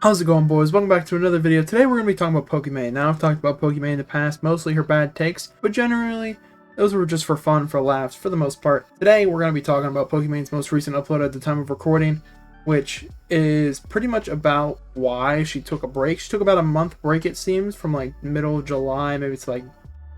How's it going, boys? Welcome back to another video. Today we're going to be talking about Pokimane. Now, I've talked about Pokimane in the past, mostly her bad takes, but generally, those were just for fun, for laughs, for the most part. Today, we're going to be talking about Pokimane's most recent upload at the time of recording, which is pretty much about why she took a break. She took about a month break, it seems, from like middle of July, maybe it's like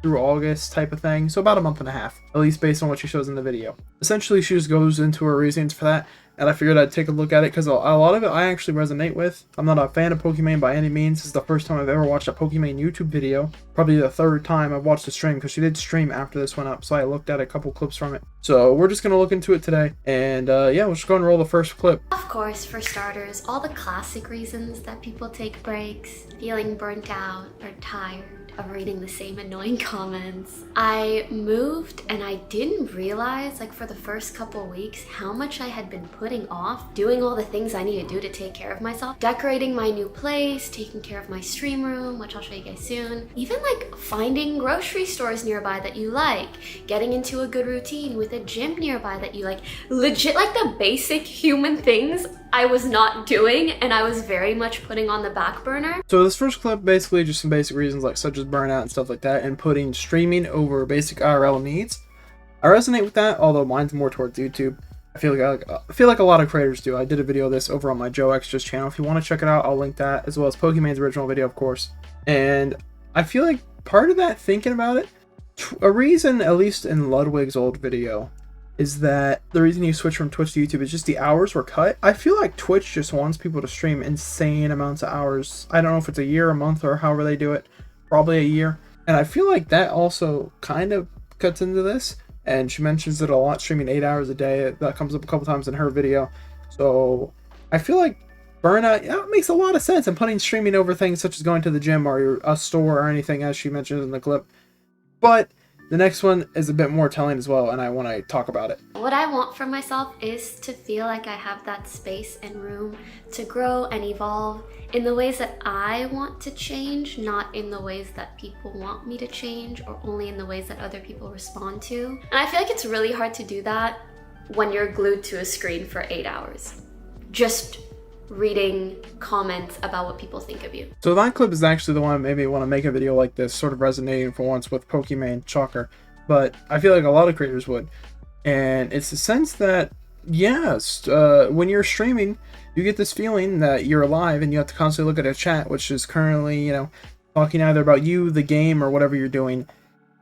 through August type of thing. So about a month and a half, at least based on what she shows in the video. Essentially, she just goes into her reasons for that, and I figured I'd take a look at it because a lot of it I actually resonate with. I'm not a fan of Pokimane by any means. This is the first time I've ever watched a Pokimane YouTube video. Probably the third time I've watched a stream, because she did stream after this went up, so I looked at a couple clips from it. So we're just going to look into it today, and yeah, we'll just go and roll the first clip. Of course, for starters, all the classic reasons that people take breaks: feeling burnt out or tired of reading the same annoying comments. I moved and I didn't realize, like, for the first couple weeks how much I had been putting off doing all the things I need to do to take care of myself. Decorating my new place, taking care of my stream room, which I'll show you guys soon. Even like finding grocery stores nearby that you like, getting into a good routine with a gym nearby that you like. Legit, like the basic human things I was not doing, and I was very much putting on the back burner. So this first clip, basically just some basic reasons, like such as burnout and stuff like that, and putting streaming over basic IRL needs. I resonate with that, although mine's more towards YouTube. I feel like a lot of creators do. I did a video of this over on my JO3 Extras channel. If you want to check it out, I'll link that, as well as Pokimane's original video, of course. And I feel like part of that, thinking about it, a reason, at least in Ludwig's old video, is that the reason you switch from Twitch to YouTube is just the hours were cut. I feel like Twitch just wants people to stream insane amounts of hours. I don't know if it's a year, a month, or however they do it. Probably a year. And I feel like that also kind of cuts into this. And she mentions it a lot, streaming 8 hours a day. That comes up a couple times in her video. So I feel like burnout, yeah, it makes a lot of sense. And putting streaming over things such as going to the gym or a store or anything, as she mentions in the clip. But the next one is a bit more telling as well, and I want to talk about it. What I want for myself is to feel like I have that space and room to grow and evolve in the ways that I want to change, not in the ways that people want me to change, or only in the ways that other people respond to. And I feel like it's really hard to do that when you're glued to a screen for 8 hours, just reading comments about what people think of you. So that clip is actually the one that made me want to make a video like this, sort of resonating for once with Pokimane. Shocker. But I feel like a lot of creators would. And it's the sense that, yes, when you're streaming, you get this feeling that you're alive and you have to constantly look at a chat, which is currently, you know, talking either about you, the game, or whatever you're doing.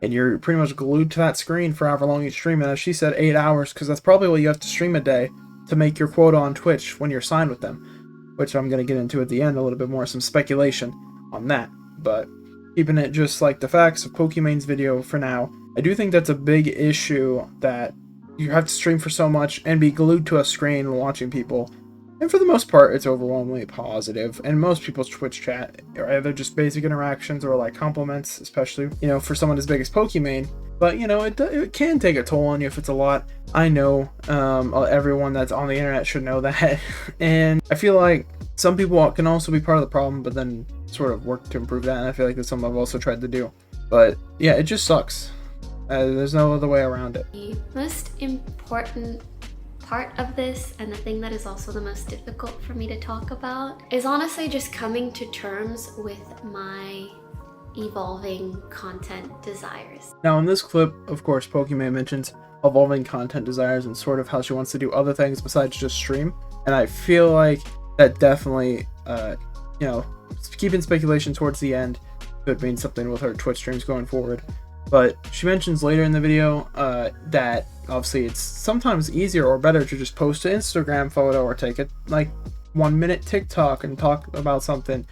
And you're pretty much glued to that screen for however long you stream. And as she said, 8 hours, because that's probably what you have to stream a day to make your quota on Twitch when you're signed with them, which I'm going to get into at the end a little bit more, some speculation on that. But keeping it just like the facts of Pokimane's video for now, I do think that's a big issue, that you have to stream for so much and be glued to a screen watching people. And for the most part, it's overwhelmingly positive. And most people's Twitch chat are either just basic interactions or like compliments, especially, you know, for someone as big as Pokimane. But, you know, it can take a toll on you if it's a lot. I know everyone that's on the internet should know that. And I feel like some people can also be part of the problem, but then sort of work to improve that. And I feel like that's something I've also tried to do. But yeah, it just sucks. There's no other way around it. The most important part of this, and the thing that is also the most difficult for me to talk about, is honestly just coming to terms with my evolving content desires. Now in this clip, of course, Pokimane mentions evolving content desires and sort of how she wants to do other things besides just stream. And I feel like that definitely, you know, keeping speculation towards the end could mean something with her Twitch streams going forward. But she mentions later in the video that obviously it's sometimes easier or better to just post an Instagram photo or take a like 1 minute TikTok and talk about something,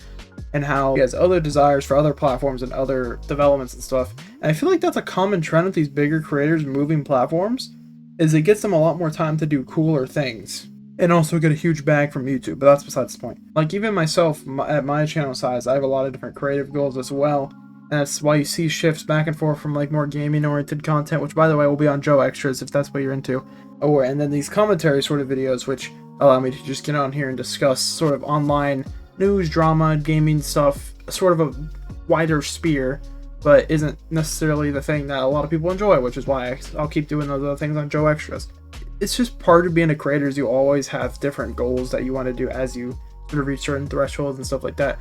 and how he has other desires for other platforms and other developments and stuff. And I feel like that's a common trend with these bigger creators moving platforms, is it gets them a lot more time to do cooler things and also get a huge bag from YouTube. But that's besides the point. Like, even myself, at my channel size, I have a lot of different creative goals as well. And that's why you see shifts back and forth from like more gaming oriented content, which by the way will be on JO3 Extras if that's what you're into. And then these commentary sort of videos, which allow me to just get on here and discuss sort of online news, drama, gaming stuff, sort of a wider sphere, but isn't necessarily the thing that a lot of people enjoy, which is why I'll keep doing those other things on JO3 Extras. It's just part of being a creator, is you always have different goals that you want to do as you sort of reach certain thresholds and stuff like that,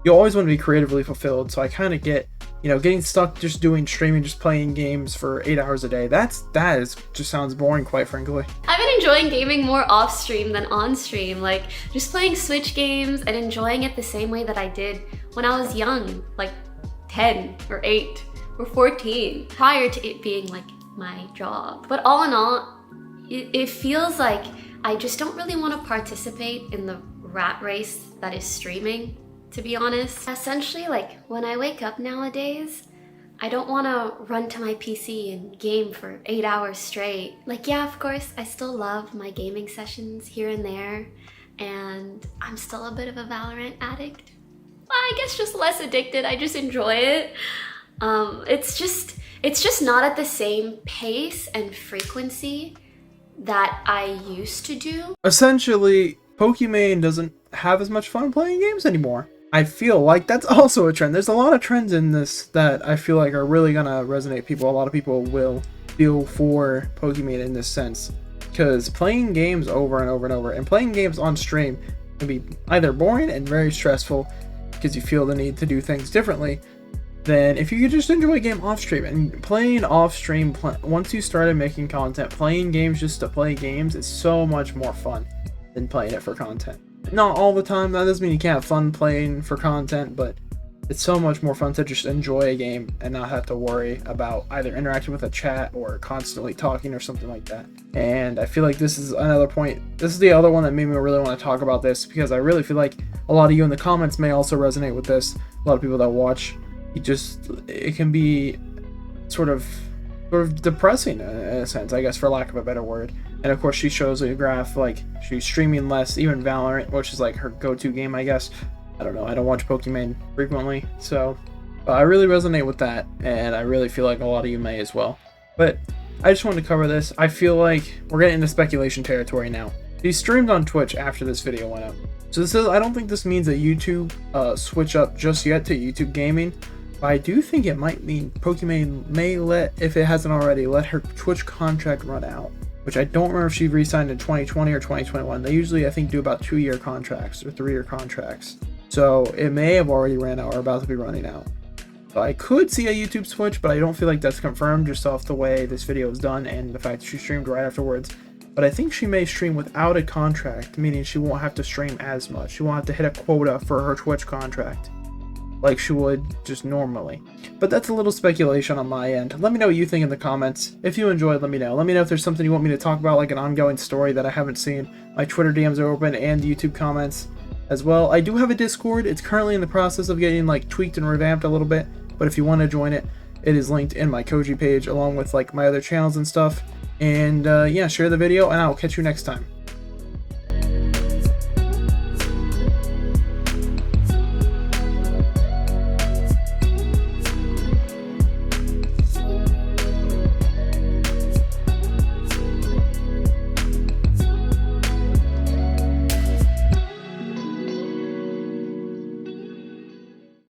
you always want to be creatively fulfilled. So I kind of get, getting stuck just doing streaming, just playing games for 8 hours a day. That just sounds boring, quite frankly. I've been enjoying gaming more off stream than on stream, like just playing Switch games and enjoying it the same way that I did when I was young, like 10 or 8 or 14, prior to it being like my job. But all in all, it feels like I just don't really want to participate in the rat race that is streaming, to be honest. Essentially, like when I wake up nowadays, I don't want to run to my PC and game for 8 hours straight. Like, yeah, of course, I still love my gaming sessions here and there, and I'm still a bit of a Valorant addict. Well, I guess just less addicted. I just enjoy it. It's just not at the same pace and frequency that I used to do. Essentially, Pokimane doesn't have as much fun playing games anymore. I feel like that's also a trend. There's a lot of trends in this that I feel like are really gonna resonate with people. A lot of people will feel for Pokimane in this sense, because playing games over and over and over, and playing games on stream can be either boring and very stressful because you feel the need to do things differently than if you could just enjoy a game off stream. And playing off stream, once you started making content, playing games just to play games is so much more fun than playing it for content. Not all the time, that doesn't mean you can't have fun playing for content, but it's so much more fun to just enjoy a game and not have to worry about either interacting with a chat or constantly talking or something like that. And I feel like this is another point. This is the other one that made me really want to talk about this, because I really feel like a lot of you in the comments may also resonate with this. A lot of people that watch, it can be sort of depressing in a sense, I guess, for lack of a better word. And of course, she shows a graph like she's streaming less, even Valorant, which is like her go-to game, I guess. I don't know, I don't watch Pokimane frequently, so I really resonate with that, and I really feel like a lot of you may as well. But I just wanted to cover this. I feel like we're getting into speculation territory now. She streamed on Twitch after this video went up, so I don't think this means that YouTube switch up just yet to YouTube gaming. But I do think it might mean Pokimane may if it hasn't already, let her Twitch contract run out. Which I don't remember if she re-signed in 2020 or 2021. They usually, I think, do about 2-year contracts or 3-year contracts. So it may have already ran out or about to be running out. So I could see a YouTube switch, but I don't feel like that's confirmed just off the way this video is done and the fact that she streamed right afterwards. But I think she may stream without a contract, meaning she won't have to stream as much. She won't have to hit a quota for her Twitch contract like she would just normally. But that's a little speculation on my end. Let me know what you think in the comments. If you enjoyed, let me know. Let me know if there's something you want me to talk about, like an ongoing story that I haven't seen. My Twitter DMs are open, and YouTube comments as well. I do have a Discord. It's currently in the process of getting like tweaked and revamped a little bit, but if you want to join it, it is linked in my Koji page along with like my other channels and stuff. And yeah, share the video, and I'll catch you next time.